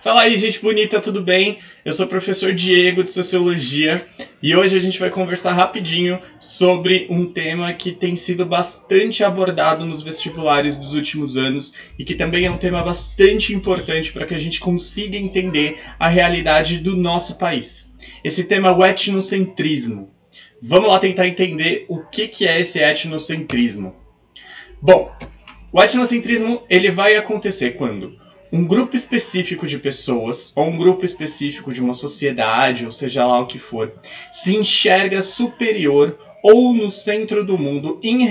Fala aí, gente bonita, tudo bem? Eu sou o professor Diego de Sociologia e hoje a gente vai conversar rapidinho sobre um tema que tem sido bastante abordado nos vestibulares dos últimos anos e que também é um tema bastante importante para que a gente consiga entender a realidade do nosso país. Esse tema é o etnocentrismo. Vamos lá tentar entender o que é esse etnocentrismo. Bom, o etnocentrismo ele vai acontecer quando um grupo específico de pessoas, ou um grupo específico de uma sociedade, ou seja lá o que for, se enxerga superior ou no centro do mundo em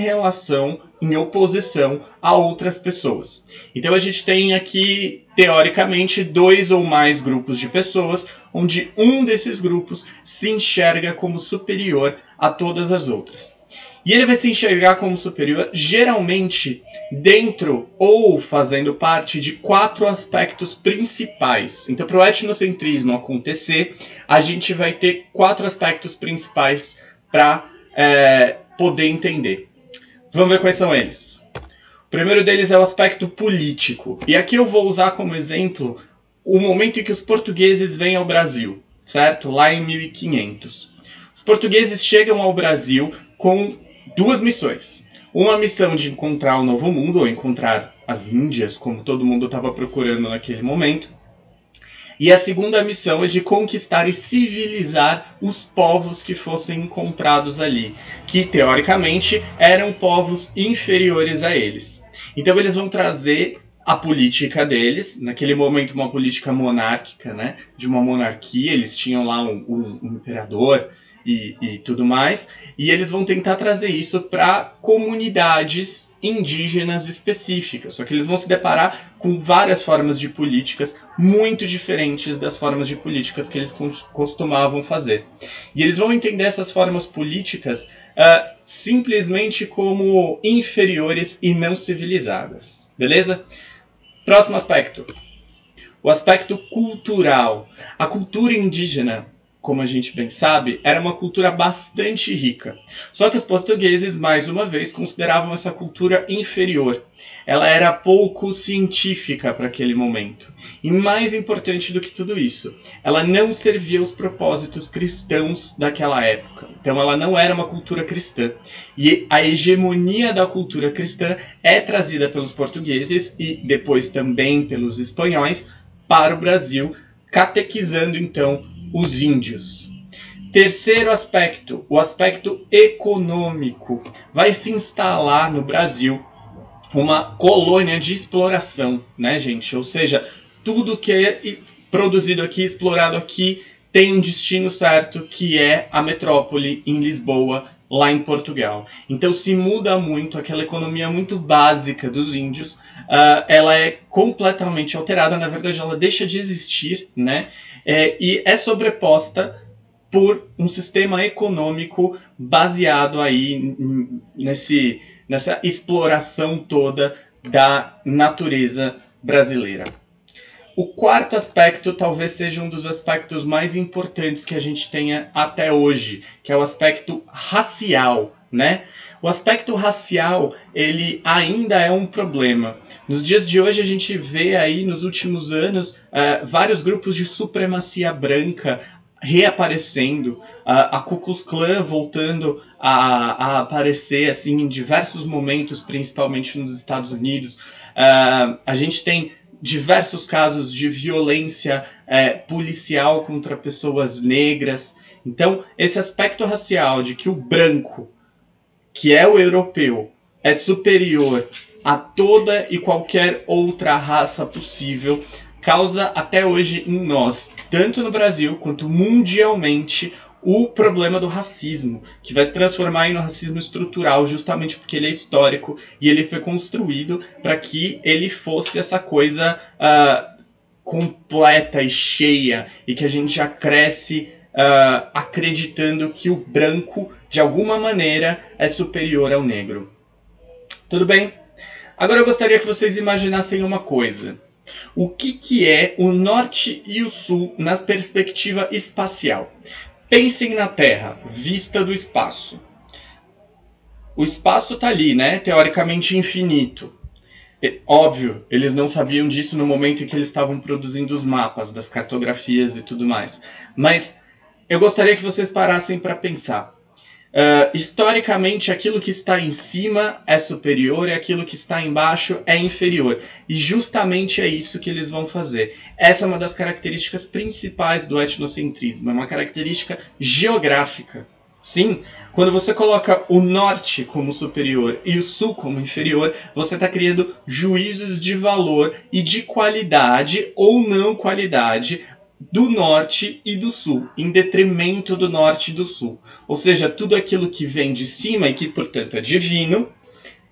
oposição a outras pessoas. Então a gente tem aqui, teoricamente, dois ou mais grupos de pessoas, onde um desses grupos se enxerga como superior a todas as outras. E ele vai se enxergar como superior, geralmente, dentro ou fazendo parte de 4 aspectos principais. Então, para o etnocentrismo acontecer, a gente vai ter 4 aspectos principais para poder entender. Vamos ver quais são eles. O primeiro deles é o aspecto político. E aqui eu vou usar como exemplo o momento em que os portugueses vêm ao Brasil, certo? Lá em 1500. Os portugueses chegam ao Brasil com 2 missões. Uma missão de encontrar o Novo Mundo, ou encontrar as Índias, como todo mundo estava procurando naquele momento. E a segunda missão é de conquistar e civilizar os povos que fossem encontrados ali, que teoricamente eram povos inferiores a eles. Então eles vão trazer a política deles, naquele momento uma política monárquica, né, de uma monarquia, eles tinham lá um imperador e tudo mais, e eles vão tentar trazer isso para comunidades indígenas específicas, só que eles vão se deparar com várias formas de políticas muito diferentes das formas de políticas que eles costumavam fazer. E eles vão entender essas formas políticas simplesmente como inferiores e não civilizadas, beleza? Próximo aspecto, o aspecto cultural. A cultura indígena, como a gente bem sabe, era uma cultura bastante rica. Só que os portugueses, mais uma vez, consideravam essa cultura inferior. Ela era pouco científica para aquele momento. E mais importante do que tudo isso, ela não servia aos propósitos cristãos daquela época. Então ela não era uma cultura cristã. E a hegemonia da cultura cristã é trazida pelos portugueses e depois também pelos espanhóis para o Brasil, catequizando então os índios. Terceiro aspecto, o aspecto econômico. Vai se instalar no Brasil uma colônia de exploração, né, gente? Ou seja, tudo que é produzido aqui, explorado aqui, tem um destino certo, que é a metrópole em Lisboa, lá em Portugal. Então se muda muito, aquela economia muito básica dos índios, ela é completamente alterada, na verdade ela deixa de existir, né? E é sobreposta por um sistema econômico baseado aí nessa exploração toda da natureza brasileira. O quarto aspecto talvez seja um dos aspectos mais importantes que a gente tenha até hoje, que é o aspecto racial, né? O aspecto racial, ele ainda é um problema. Nos dias de hoje a gente vê aí, nos últimos anos, vários grupos de supremacia branca reaparecendo, a Ku Klux Klan voltando a aparecer assim, em diversos momentos, principalmente nos Estados Unidos. A gente tem diversos casos de violência policial contra pessoas negras. Então, esse aspecto racial de que o branco, que é o europeu, é superior a toda e qualquer outra raça possível, causa até hoje em nós, tanto no Brasil quanto mundialmente, o problema do racismo, que vai se transformar em um racismo estrutural, justamente porque ele é histórico e ele foi construído para que ele fosse essa coisa completa e cheia, e que a gente já cresce acreditando que o branco, de alguma maneira, é superior ao negro. Tudo bem? Agora eu gostaria que vocês imaginassem uma coisa. O que é o norte e o sul na perspectiva espacial? Pensem na Terra, vista do espaço. O espaço está ali, né? Teoricamente infinito. Óbvio, eles não sabiam disso no momento em que eles estavam produzindo os mapas, das cartografias e tudo mais. Mas eu gostaria que vocês parassem para pensar. Historicamente, aquilo que está em cima é superior e aquilo que está embaixo é inferior. E justamente é isso que eles vão fazer. Essa é uma das características principais do etnocentrismo. É uma característica geográfica. Sim, quando você coloca o norte como superior e o sul como inferior, você está criando juízos de valor e de qualidade ou não qualidade do norte e do sul, em detrimento do norte e do sul. Ou seja, tudo aquilo que vem de cima e que, portanto, é divino,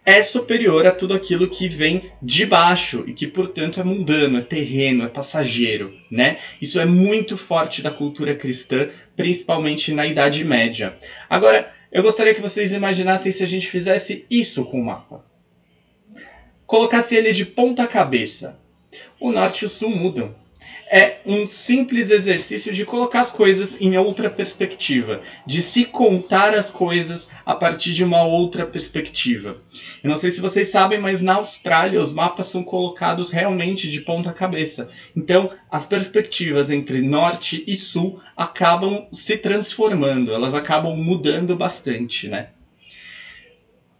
é superior a tudo aquilo que vem de baixo e que, portanto, é mundano, é terreno, é passageiro, né? Isso é muito forte da cultura cristã, principalmente na Idade Média. Agora, eu gostaria que vocês imaginassem se a gente fizesse isso com o mapa. Colocasse ele de ponta cabeça. O norte e o sul mudam. É um simples exercício de colocar as coisas em outra perspectiva, de se contar as coisas a partir de uma outra perspectiva. Eu não sei se vocês sabem, mas na Austrália os mapas são colocados realmente de ponta cabeça. Então, as perspectivas entre norte e sul acabam se transformando, elas acabam mudando bastante, né?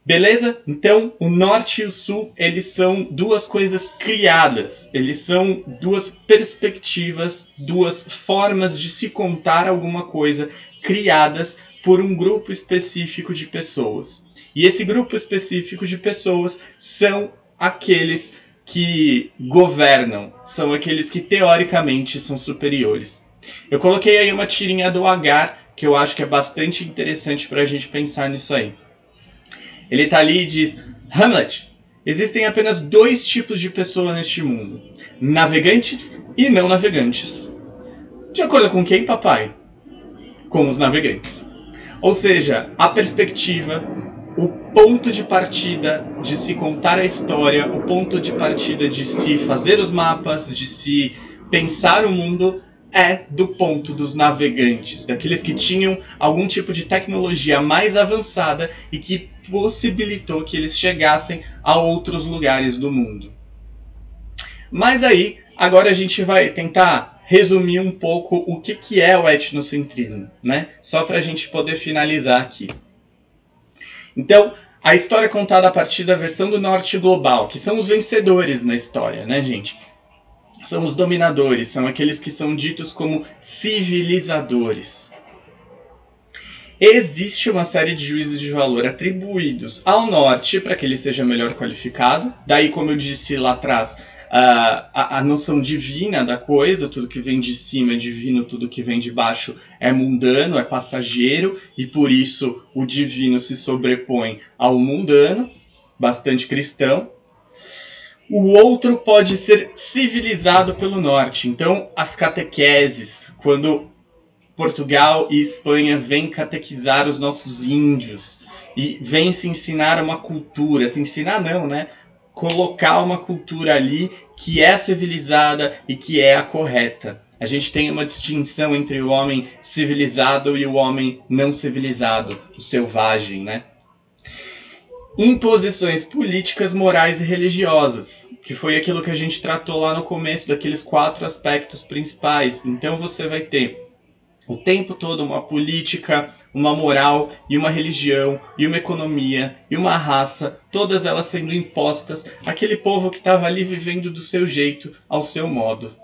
Beleza? Então, o norte e o sul, eles são duas coisas criadas. Eles são duas perspectivas, duas formas de se contar alguma coisa criadas por um grupo específico de pessoas. E esse grupo específico de pessoas são aqueles que governam, são aqueles que teoricamente são superiores. Eu coloquei aí uma tirinha do Agar, que eu acho que é bastante interessante para a gente pensar nisso aí. Ele está ali e diz: Hamlet, existem apenas dois tipos de pessoa neste mundo: navegantes e não navegantes. De acordo com quem, papai? Com os navegantes. Ou seja, a perspectiva, o ponto de partida de se contar a história, o ponto de partida de se fazer os mapas, de se pensar o mundo, é do ponto dos navegantes, daqueles que tinham algum tipo de tecnologia mais avançada e que possibilitou que eles chegassem a outros lugares do mundo. Mas aí, agora a gente vai tentar resumir um pouco o que é o etnocentrismo, né? Só para a gente poder finalizar aqui. Então, a história é contada a partir da versão do norte global, que são os vencedores na história, né, gente? São os dominadores, são aqueles que são ditos como civilizadores. Existe uma série de juízos de valor atribuídos ao norte para que ele seja melhor qualificado. Daí, como eu disse lá atrás, a noção divina da coisa, tudo que vem de cima é divino, tudo que vem de baixo é mundano, é passageiro, e por isso o divino se sobrepõe ao mundano, bastante cristão. O outro pode ser civilizado pelo norte. Então, as catequeses, quando Portugal e Espanha vêm catequizar os nossos índios e vêm se ensinar uma cultura, se ensinar não, né? Colocar uma cultura ali que é civilizada e que é a correta. A gente tem uma distinção entre o homem civilizado e o homem não civilizado, o selvagem, né? Imposições políticas, morais e religiosas, que foi aquilo que a gente tratou lá no começo, daqueles 4 aspectos principais. Então você vai ter o tempo todo uma política, uma moral e uma religião e uma economia e uma raça, todas elas sendo impostas àquele povo que estava ali vivendo do seu jeito, ao seu modo.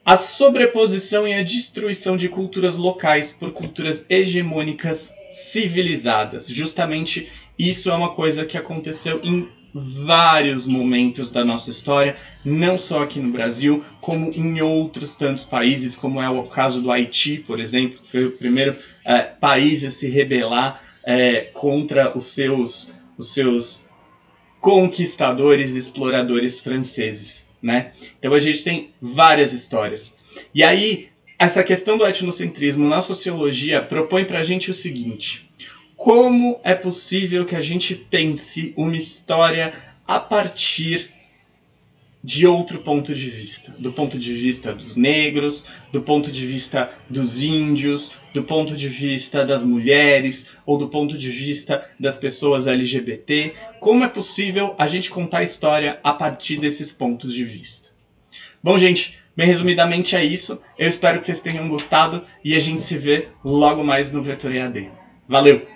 A sobreposição e a destruição de culturas locais por culturas hegemônicas civilizadas. Justamente isso é uma coisa que aconteceu em vários momentos da nossa história, não só aqui no Brasil, como em outros tantos países, como é o caso do Haiti, por exemplo, que foi o primeiro país a se rebelar contra os seus conquistadores e exploradores franceses, né? Então a gente tem várias histórias. E aí, essa questão do etnocentrismo na sociologia propõe pra gente o seguinte: como é possível que a gente pense uma história a partir de outro ponto de vista. Do ponto de vista dos negros, do ponto de vista dos índios, do ponto de vista das mulheres ou do ponto de vista das pessoas LGBT. Como é possível a gente contar a história a partir desses pontos de vista? Bom, gente, bem resumidamente é isso. Eu espero que vocês tenham gostado e a gente se vê logo mais no Vetor EAD. Valeu!